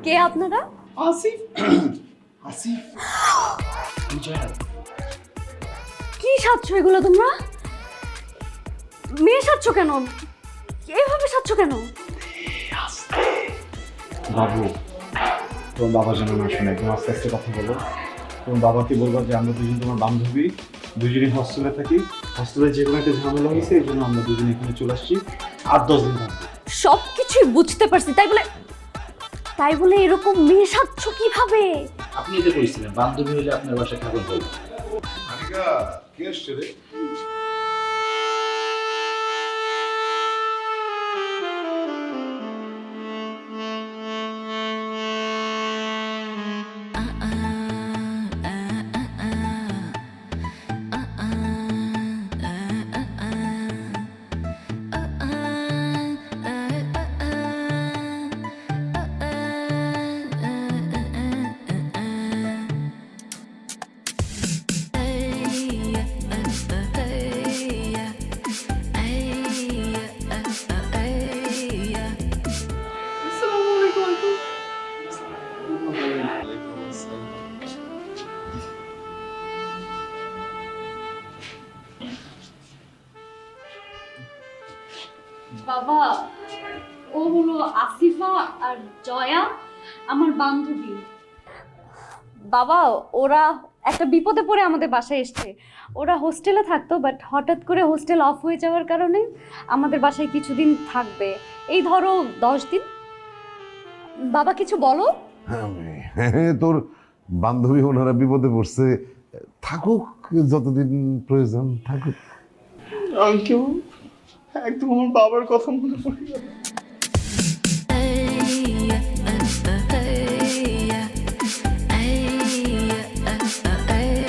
কে আপনারা? আসিফ। আসিফ বিজয়। কি সাজছো এগুলো তোমরা? মেয়ে সাজছো কেন? এভাবে সাজছো কেন? বাবু, তোমার বাবা যেন না শুনে, একদম আস্তে আস্তে কথা বলো। তোমার বাবাকে বলবা যে আমরা দুজন তোমার বান্ধবী, দুজনেই হস্টেলে থাকি। হস্টেলে যে কোনো একটা ঝামেলা হয়েছে, এই জন্য আমরা দুজনে এখানে চলে আসছি। 8-10 দিন থাকবো। সব কিছুই বুঝতে পারছি, তাই বলে এরকম মেয়ে সাজছো কিভাবে? আপনি এটা কইছিলেন বান্ধবী হলে আপনার বাসায় থাকুন হোক। আনিকা কে এসছে রে? বাবা, ও হলো আসিফা আর জয়া, আমার বান্ধবী। বাবা, ওরা একটা বিপদে পড়ে আমাদের বাসায় এসেছে। ওরা হোস্টেলে থাকতো, বাট হঠাৎ করে হোস্টেল অফ হয়ে যাওয়ার কারণে আমাদের বাসায় কিছুদিন থাকবে। এই ধরো 10 দিন। বাবা কিছু বলো। তোর বান্ধবী ওনারা বিপদে পড়ছে, থাকুক যতদিন প্রয়োজন থাকুক। আঙ্কেল, একদম আমার বাবার কথা মনে পড়ে গেল।